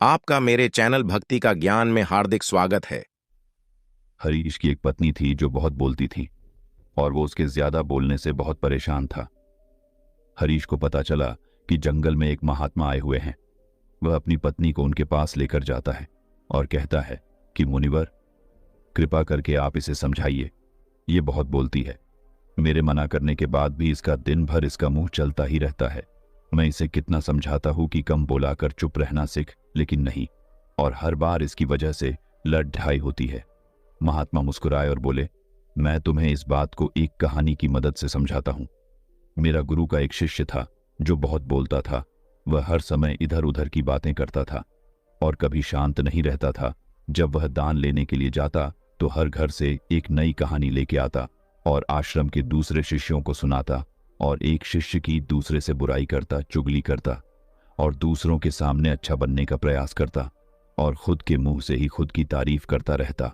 आपका मेरे चैनल भक्ति का ज्ञान में हार्दिक स्वागत है। हरीश की एक पत्नी थी जो बहुत बोलती थी और वो उसके ज्यादा बोलने से बहुत परेशान था। हरीश को पता चला कि जंगल में एक महात्मा आए हुए हैं। वह अपनी पत्नी को उनके पास लेकर जाता है और कहता है कि मुनिवर, कृपा करके आप इसे समझाइए। ये बहुत बोलती है। मेरे मना करने के बाद भी इसका दिन भर इसका मुंह चलता ही रहता है। मैं इसे कितना समझाता हूं कि कम बोला कर चुप रहना सीख, लेकिन नहीं, और हर बार इसकी वजह से लड़ ढाई होती है। महात्मा मुस्कुराए और बोले, मैं तुम्हें इस बात को एक कहानी की मदद से समझाता हूं। मेरा गुरु का एक शिष्य था जो बहुत बोलता था। वह हर समय इधर उधर की बातें करता था और कभी शांत नहीं रहता था। जब वह दान लेने के लिए जाता तो हर घर से एक नई कहानी लेके आता और आश्रम के दूसरे शिष्यों को सुनाता, और एक शिष्य की दूसरे से बुराई करता, चुगली करता और दूसरों के सामने अच्छा बनने का प्रयास करता, और खुद के मुंह से ही खुद की तारीफ करता रहता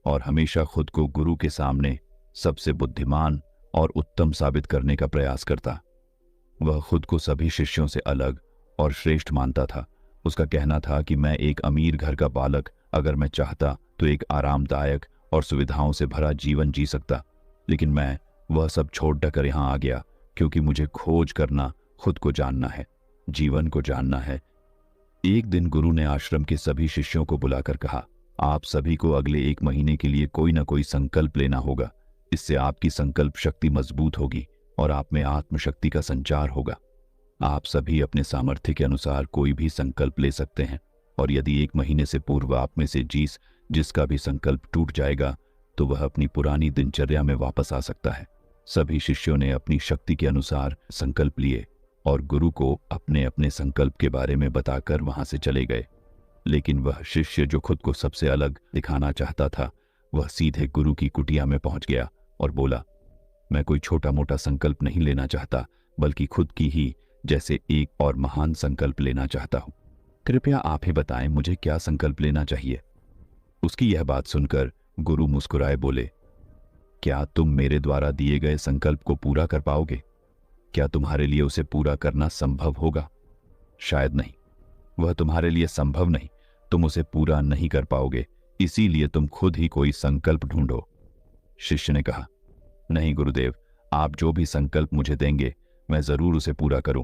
और हमेशा खुद को गुरु के सामने सबसे बुद्धिमान और उत्तम साबित करने का प्रयास करता। वह खुद को सभी शिष्यों से अलग और श्रेष्ठ मानता था। उसका कहना था कि मैं एक अमीर घर का बालक, अगर मैं चाहता तो एक आरामदायक और सुविधाओं से भरा जीवन जी सकता, लेकिन मैं वह सब छोड़ कर यहां आ गया क्योंकि मुझे खोज करना, खुद को जानना है, जीवन को जानना है। एक दिन गुरु ने आश्रम के सभी शिष्यों को बुलाकर कहा, आप सभी को अगले 1 महीने के लिए कोई ना कोई संकल्प लेना होगा। इससे आपकी संकल्प शक्ति मजबूत होगी और आप में आत्मशक्ति का संचार होगा। आप सभी अपने सामर्थ्य के अनुसार कोई भी संकल्प ले सकते हैं, और यदि 1 महीने से पूर्व आप में से जिसका भी संकल्प टूट जाएगा तो वह अपनी पुरानी दिनचर्या में वापस आ सकता है। सभी शिष्यों ने अपनी शक्ति के अनुसार संकल्प लिए और गुरु को अपने अपने संकल्प के बारे में बताकर वहां से चले गए। लेकिन वह शिष्य जो खुद को सबसे अलग दिखाना चाहता था, वह सीधे गुरु की कुटिया में पहुंच गया और बोला, मैं कोई छोटा मोटा संकल्प नहीं लेना चाहता, बल्कि खुद की ही जैसे एक और महान संकल्प लेना चाहता हूं। कृपया आप ही बताएं मुझे क्या संकल्प लेना चाहिए। उसकी यह बात सुनकर गुरु मुस्कुराए बोले, क्या तुम मेरे द्वारा दिए गए संकल्प को पूरा कर पाओगे? क्या तुम्हारे लिए उसे पूरा करना संभव होगा? शायद नहीं। वह तुम्हारे लिए संभव नहीं। तुम उसे पूरा नहीं कर पाओगे, इसीलिए तुम खुद ही कोई संकल्प ढूंढो। शिष्य ने कहा, नहीं गुरुदेव, आप जो भी संकल्प मुझे देंगे मैं जरूर उसे पूरा करूं।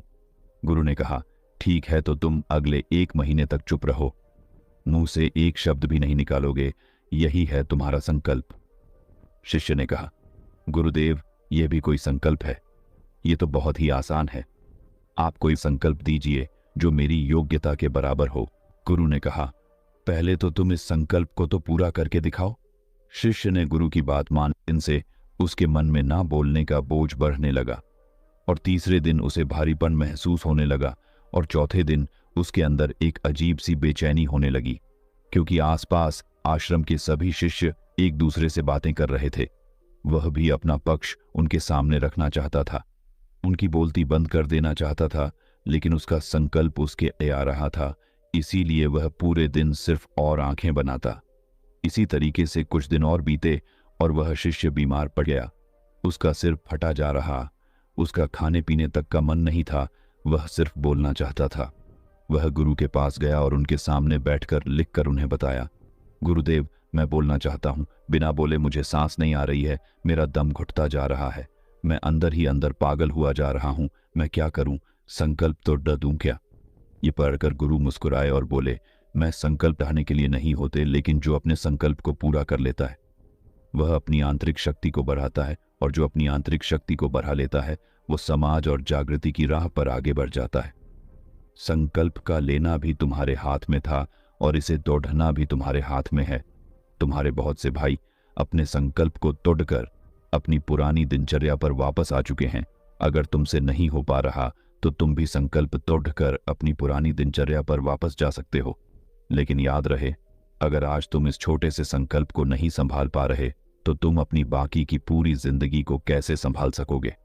गुरु ने कहा, ठीक है, तो तुम अगले 1 महीने तक चुप रहो, मुंह से एक शब्द भी नहीं निकालोगे, यही है तुम्हारा संकल्प। शिष्य ने कहा, गुरुदेव, यह भी कोई संकल्प है? यह तो बहुत ही आसान है। आप कोई संकल्प दीजिए जो मेरी योग्यता के बराबर हो। गुरु ने कहा, पहले तो तुम इस संकल्प को तो पूरा करके दिखाओ। शिष्य ने गुरु की बात मान, इनसे उसके मन में ना बोलने का बोझ बढ़ने लगा, और तीसरे दिन उसे भारीपन महसूस होने लगा, और चौथे दिन उसके अंदर एक अजीब सी बेचैनी होने लगी, क्योंकि आसपास आश्रम के सभी शिष्य एक दूसरे से बातें कर रहे थे। वह भी अपना पक्ष उनके सामने रखना चाहता था, उनकी बोलती बंद कर देना चाहता था, लेकिन उसका संकल्प उसके आ रहा था, इसीलिए वह पूरे दिन सिर्फ और आंखें बनाता। इसी तरीके से कुछ दिन और बीते और वह शिष्य बीमार पड़ गया। उसका सिर फटा जा रहा, उसका खाने पीने तक का मन नहीं था, वह सिर्फ बोलना चाहता था। वह गुरु के पास गया और उनके सामने बैठकर लिखकर उन्हें बताया, गुरुदेव, मैं बोलना चाहता हूं, बिना बोले मुझे सांस नहीं आ रही है, मेरा दम घुटता जा रहा है, मैं अंदर ही अंदर पागल हुआ जा रहा हूं, मैं क्या करूं, संकल्प तो ड दूं क्या? ये पढ़कर गुरु मुस्कुराए और बोले, मैं संकल्प ढाने के लिए नहीं होते, लेकिन जो अपने संकल्प को पूरा कर लेता है वह अपनी आंतरिक शक्ति को बढ़ाता है, और जो अपनी आंतरिक शक्ति को बढ़ा लेता है वो समाज और जागृति की राह पर आगे बढ़ जाता है। संकल्प का लेना भी तुम्हारे हाथ में था और इसे तोड़ना भी तुम्हारे हाथ में है। तुम्हारे बहुत से भाई अपने संकल्प को तोड़कर अपनी पुरानी दिनचर्या पर वापस आ चुके हैं। अगर तुमसे नहीं हो पा रहा तो तुम भी संकल्प तोड़कर अपनी पुरानी दिनचर्या पर वापस जा सकते हो। लेकिन याद रहे, अगर आज तुम इस छोटे से संकल्प को नहीं संभाल पा रहे तो तुम अपनी बाकी की पूरी जिंदगी को कैसे संभाल सकोगे?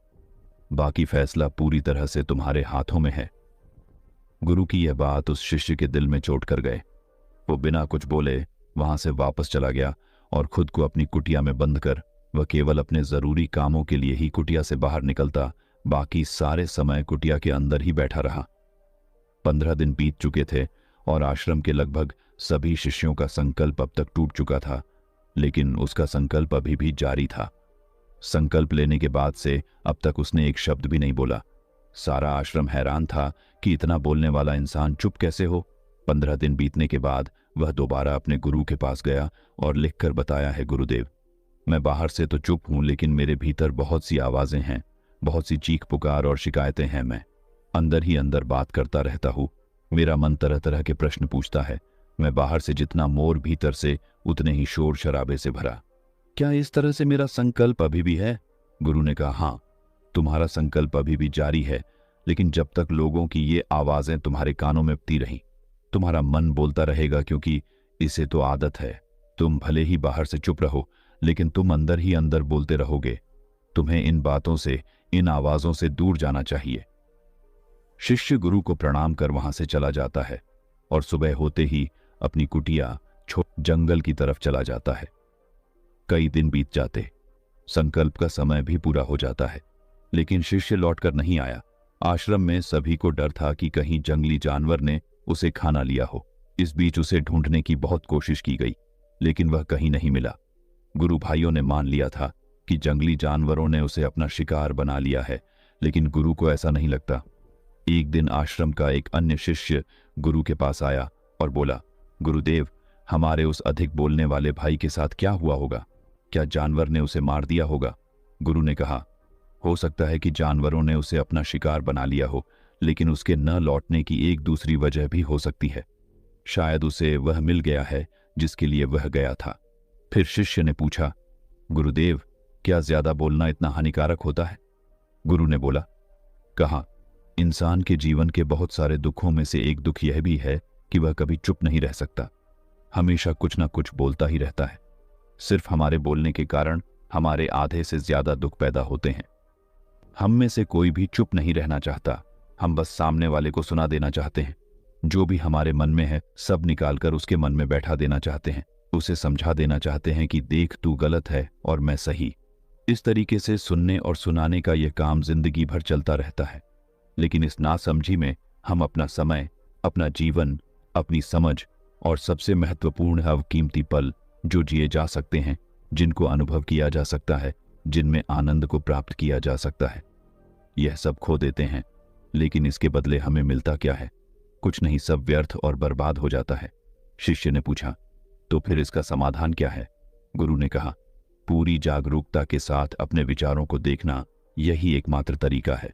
बाकी फैसला पूरी तरह से तुम्हारे हाथों में है। गुरु की यह बात उस शिष्य के दिल में चोट कर गए। वो बिना कुछ बोले वहां से वापस चला गया और खुद को अपनी कुटिया में बंद कर वह केवल अपने जरूरी कामों के लिए ही कुटिया से बाहर निकलता, बाकी सारे समय कुटिया के अंदर ही बैठा रहा। 15 दिन बीत चुके थे और आश्रम के लगभग सभी शिष्यों का संकल्प अब तक टूट चुका था, लेकिन उसका संकल्प अभी भी जारी था। संकल्प लेने के बाद से अब तक उसने एक शब्द भी नहीं बोला। सारा आश्रम हैरान था कि इतना बोलने वाला इंसान चुप कैसे हो। 15 दिन बीतने के बाद वह दोबारा अपने गुरु के पास गया और लिखकर बताया है, गुरुदेव, मैं बाहर से तो चुप हूं, लेकिन मेरे भीतर बहुत सी आवाजें हैं, बहुत सी चीख पुकार और शिकायतें हैं। मैं अंदर ही अंदर बात करता रहता हूं। मेरा मन तरह तरह के प्रश्न पूछता है। मैं बाहर से जितना मोर, भीतर से उतने ही शोर शराबे से भरा। क्या इस तरह से मेरा संकल्प अभी भी है? गुरु ने कहा, हाँ, तुम्हारा संकल्प अभी भी जारी है, लेकिन जब तक लोगों की ये आवाजें तुम्हारे कानों में बजती रहीं, तुम्हारा मन बोलता रहेगा, क्योंकि इसे तो आदत है। तुम भले ही बाहर से चुप रहो, लेकिन तुम अंदर ही अंदर बोलते रहोगे। तुम्हें इन बातों से, इन आवाजों से दूर जाना चाहिए। शिष्य गुरु को प्रणाम कर वहां से चला जाता है और सुबह होते ही अपनी कुटिया छोड़ जंगल की तरफ चला जाता है। कई दिन बीत जाते, संकल्प का समय भी पूरा हो जाता है, लेकिन शिष्य लौटकर नहीं आया। आश्रम में सभी को डर था कि कहीं जंगली जानवर ने उसे खाना लिया हो। इस बीच उसे ढूंढने की बहुत कोशिश की गई, लेकिन वह कहीं नहीं मिला। गुरु भाइयों ने मान लिया था कि जंगली जानवरों ने उसे अपना शिकार बना लिया है, लेकिन गुरु को ऐसा नहीं लगता। एक दिन आश्रम का एक अन्य शिष्य गुरु के पास आया और बोला, गुरुदेव, हमारे उस अधिक बोलने वाले भाई के साथ क्या हुआ होगा? क्या जानवर ने उसे मार दिया होगा? गुरु ने कहा, हो सकता है कि जानवरों ने उसे अपना शिकार बना लिया हो, लेकिन उसके न लौटने की एक दूसरी वजह भी हो सकती है। शायद उसे वह मिल गया है जिसके लिए वह गया था। फिर शिष्य ने पूछा, गुरुदेव, क्या ज्यादा बोलना इतना हानिकारक होता है? गुरु ने बोला, कहा, इंसान के जीवन के बहुत सारे दुखों में से एक दुख यह भी है कि वह कभी चुप नहीं रह सकता, हमेशा कुछ ना कुछ बोलता ही रहता है। सिर्फ हमारे बोलने के कारण हमारे आधे से ज्यादा दुख पैदा होते हैं। हम में से कोई भी चुप नहीं रहना चाहता, हम बस सामने वाले को सुना देना चाहते हैं। जो भी हमारे मन में है सब निकालकर उसके मन में बैठा देना चाहते हैं। उसे समझा देना चाहते हैं कि देख, तू गलत है और मैं सही। इस तरीके से सुनने और सुनाने का यह काम जिंदगी भर चलता रहता है, लेकिन इस नासमझी में हम अपना समय, अपना जीवन, अपनी समझ और सबसे महत्वपूर्ण अवकीमती पल जो जिए जा सकते हैं, जिनको अनुभव किया जा सकता है, जिनमें आनंद को प्राप्त किया जा सकता है, यह सब खो देते हैं। लेकिन इसके बदले हमें मिलता क्या है? कुछ नहीं, सब व्यर्थ और बर्बाद हो जाता है। शिष्य ने पूछा, तो फिर इसका समाधान क्या है? गुरु ने कहा, पूरी जागरूकता के साथ अपने विचारों को देखना, यही एकमात्र तरीका है।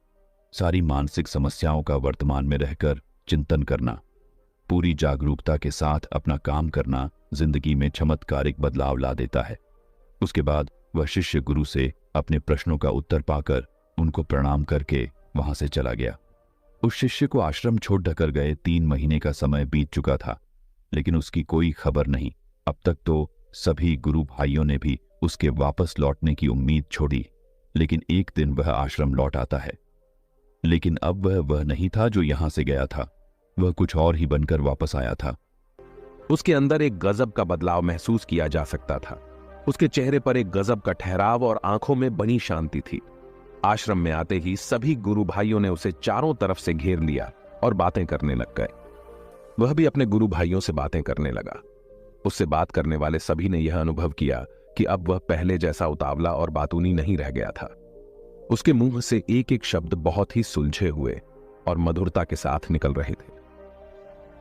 सारी मानसिक समस्याओं का वर्तमान में रहकर चिंतन करना, पूरी जागरूकता के साथ अपना काम करना जिंदगी में चमत्कारिक बदलाव ला देता है। उसके बाद वह शिष्य गुरु से अपने प्रश्नों का उत्तर पाकर उनको प्रणाम करके वहां से चला गया। उस शिष्य को आश्रम छोड़ ढकर गए 3 महीने का समय बीत चुका था, लेकिन उसकी कोई खबर नहीं। अब तक तो सभी गुरु भाइयों ने भी उसके वापस लौटने की उम्मीद छोड़ी, लेकिन एक दिन वह आश्रम लौट आता है। लेकिन अब वह नहीं था जो यहां से गया था, वह कुछ और ही बनकर वापस आया था। उसके अंदर एक गजब का बदलाव महसूस किया जा सकता था। उसके चेहरे पर एक गजब का ठहराव और आंखों में बनी शांति थी। आश्रम में आते ही सभी गुरु भाइयों ने उसे चारों तरफ से घेर लिया और बातें करने लग गए। वह भी अपने गुरु भाइयों से बातें करने लगा। उससे बात करने वाले सभी ने यह अनुभव किया कि अब वह पहले जैसा उतावला और बातूनी नहीं रह गया था। उसके मुंह से एक एक शब्द बहुत ही सुलझे हुए और मधुरता के साथ निकल रहे थे।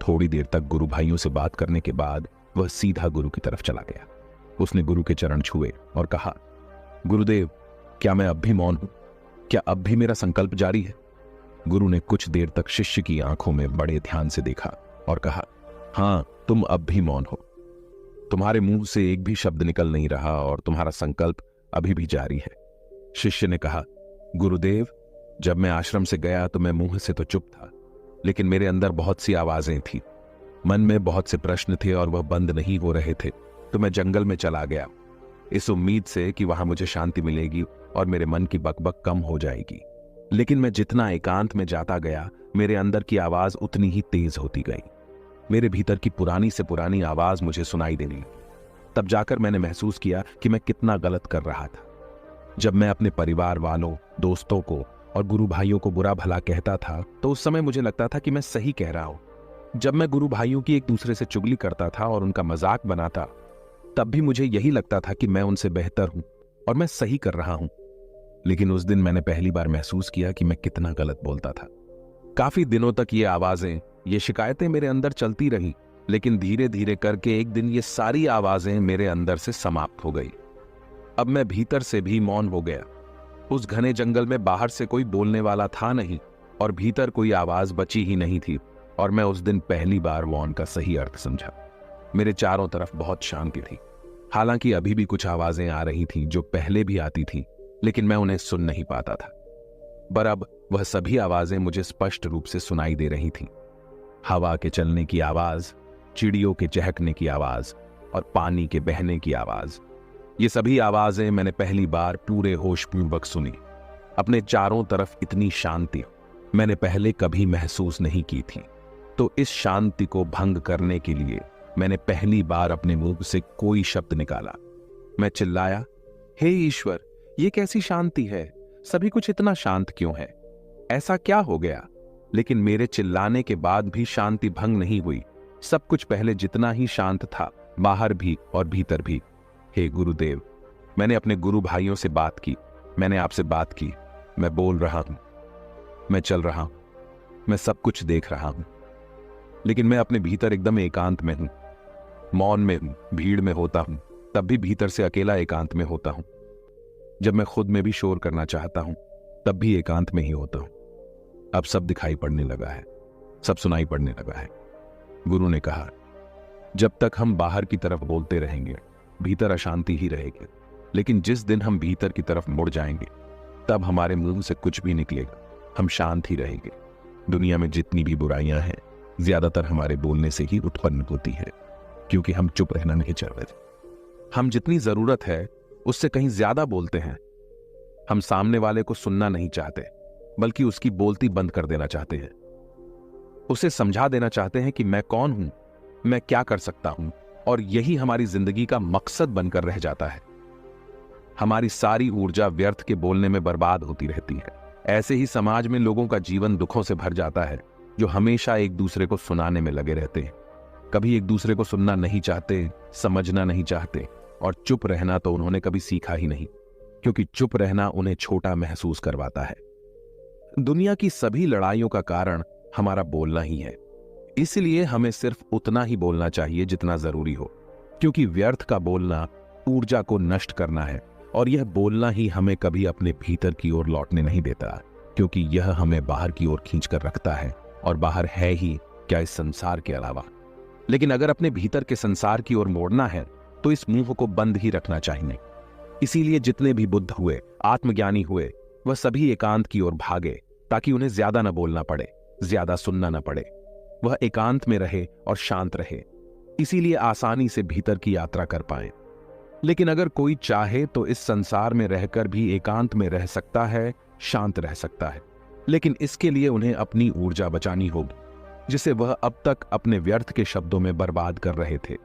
थोड़ी देर तक गुरु भाइयों से बात करने के बाद वह सीधा गुरु की तरफ चला गया। उसने गुरु के चरण छुए और कहा, गुरुदेव, क्या मैं अब भी मौन हूं? क्या अब भी मेरा संकल्प जारी है? गुरु ने कुछ देर तक शिष्य की आंखों में बड़े ध्यान से देखा और कहा, हां, तुम अब भी मौन हो। तुम्हारे मुंह से एक भी शब्द निकल नहीं रहा और तुम्हारा संकल्प अभी भी जारी है। शिष्य ने कहा, गुरुदेव, जब मैं आश्रम से गया तो मैं मुंह से तो चुप था, लेकिन मेरे अंदर बहुत सी आवाजें थी। मन में बहुत से प्रश्न थे और वह बंद नहीं हो रहे थे, तो मैं जंगल में चला गया, इस उम्मीद से कि वहां मुझे शांति मिलेगी और मेरे मन की बकबक कम हो जाएगी। लेकिन मैं जितना एकांत में जाता गया, मेरे अंदर की आवाज उतनी ही तेज होती गई। मेरे भीतर की पुरानी से पुरानी आवाज मुझे सुनाई देने लगी। तब जाकर मैंने महसूस किया कि मैं कितना गलत कर रहा था। जब मैं अपने परिवार वालों, दोस्तों को और गुरु भाइयों को बुरा भला कहता था, तो उस समय मुझे लगता था कि मैं सही कह रहा हूं। जब मैं गुरु भाइयों की एक दूसरे से चुगली करता था और उनका मजाक बनाता, तब भी मुझे यही लगता था कि मैं उनसे बेहतर हूं और मैं सही कर रहा हूं। लेकिन उस दिन मैंने पहली बार महसूस किया कि मैं कितना गलत बोलता था। काफी दिनों तक ये आवाजें, ये शिकायतें मेरे अंदर चलती रही, लेकिन धीरे धीरे करके एक दिन ये सारी आवाजें मेरे अंदर से समाप्त हो गई। अब मैं भीतर से भी मौन हो गया। उस घने जंगल में बाहर से कोई बोलने वाला था नहीं और भीतर कोई आवाज बची ही नहीं थी, और मैं उस दिन पहली बार मौन का सही अर्थ समझा। मेरे चारों तरफ बहुत शांति थी। हालांकि अभी भी कुछ आवाजें आ रही थीं जो पहले भी आती थीं, लेकिन मैं उन्हें सुन नहीं पाता था। पर अब वह सभी आवाजें मुझे स्पष्ट रूप से सुनाई दे रही थीं। हवा के चलने की आवाज, चिड़ियों के चहकने की आवाज और पानी के बहने की आवाज, ये सभी आवाजें मैंने पहली बार पूरे होशपूर्वक सुनी। अपने चारों तरफ इतनी शांति मैंने पहले कभी महसूस नहीं की थी। तो इस शांति को भंग करने के लिए मैंने पहली बार अपने मुंह से कोई शब्द निकाला। मैं चिल्लाया, हे ईश्वर, ये कैसी शांति है? सभी कुछ इतना शांत क्यों है? ऐसा क्या हो गया? लेकिन मेरे चिल्लाने के बाद भी शांति भंग नहीं हुई। सब कुछ पहले जितना ही शांत था, बाहर भी और भीतर भी। हे गुरुदेव, मैंने अपने गुरु भाइयों से बात की, मैंने आपसे बात की। मैं बोल रहा हूं, मैं चल रहा हूं, मैं सब कुछ देख रहा हूं, लेकिन मैं अपने भीतर एकदम एकांत में हूं, मौन में हूं, भीड़ में होता हूं, तब भी भीतर से अकेला एकांत में होता हूं। जब मैं खुद में भी शोर करना चाहता हूं, तब भी एकांत में ही होता हूं। अब सब दिखाई पड़ने लगा है, सब सुनाई पड़ने लगा है। गुरु ने कहा, जब तक हम बाहर की तरफ बोलते रहेंगे, भीतर अशांति ही रहेगी। लेकिन जिस दिन हम भीतर की तरफ मुड़ जाएंगे, तब हमारे मुंह से कुछ भी निकलेगा, हम शांत ही रहेंगे। दुनिया में जितनी भी बुराइयां हैं, ज्यादातर हमारे बोलने से ही उत्पन्न होती है, क्योंकि हम चुप रहना नहीं चाहते। हम जितनी जरूरत है उससे कहीं ज्यादा बोलते हैं। हम सामने वाले को सुनना नहीं चाहते, बल्कि उसकी बोलती बंद कर देना चाहते हैं। उसे समझा देना चाहते हैं कि मैं कौन हूं, मैं क्या कर सकता हूं, और यही हमारी जिंदगी का मकसद बनकर रह जाता है। हमारी सारी ऊर्जा व्यर्थ के बोलने में बर्बाद होती रहती है। ऐसे ही समाज में लोगों का जीवन दुखों से भर जाता है, जो हमेशा एक दूसरे को सुनाने में लगे रहते हैं। कभी एक दूसरे को सुनना नहीं चाहते, समझना नहीं चाहते, और चुप रहना तो उन्होंने कभी सीखा ही नहीं, क्योंकि चुप रहना उन्हें छोटा महसूस करवाता है। दुनिया की सभी लड़ाइयों का कारण हमारा बोलना ही है। इसलिए हमें सिर्फ उतना ही बोलना चाहिए जितना जरूरी हो, क्योंकि व्यर्थ का बोलना ऊर्जा को नष्ट करना है, और यह बोलना ही हमें कभी अपने भीतर की ओर लौटने नहीं देता, क्योंकि यह हमें बाहर की ओर खींचकर रखता है, और बाहर है ही क्या इस संसार के अलावा। लेकिन अगर अपने भीतर के संसार की ओर मोड़ना है, तो इस मुंह को बंद ही रखना चाहिए। इसीलिए जितने भी बुद्ध हुए, आत्मज्ञानी हुए, वह सभी एकांत की ओर भागे, ताकि उन्हें ज्यादा न बोलना पड़े, ज्यादा सुनना न पड़े। वह एकांत में रहे और शांत रहे, इसीलिए आसानी से भीतर की यात्रा कर पाए। लेकिन अगर कोई चाहे तो इस संसार में रहकर भी एकांत में रह सकता है, शांत रह सकता है। लेकिन इसके लिए उन्हें अपनी ऊर्जा बचानी होगी, जिसे वह अब तक अपने व्यर्थ के शब्दों में बर्बाद कर रहे थे।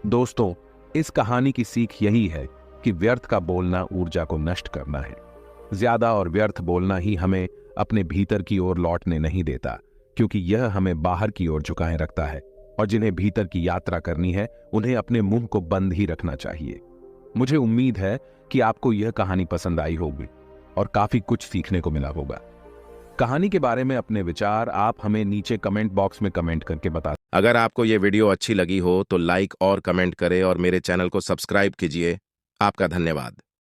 दोस्तों, इस कहानी की सीख यही है कि व्यर्थ का बोलना ऊर्जा को नष्ट करना है। ज्यादा और व्यर्थ बोलना ही हमें अपने भीतर की ओर लौटने नहीं देता, क्योंकि यह हमें बाहर की ओर झुकाए रखता है, और जिन्हें भीतर की यात्रा करनी है, उन्हें अपने मुंह को बंद ही रखना चाहिए। मुझे उम्मीद है कि आपको यह कहानी पसंद आई होगी और काफी कुछ सीखने को मिला होगा। कहानी के बारे में अपने विचार आप हमें नीचे कमेंट बॉक्स में कमेंट करके बता। अगर आपको ये वीडियो अच्छी लगी हो तो लाइक और कमेंट करें और मेरे चैनल को सब्सक्राइब कीजिए। आपका धन्यवाद।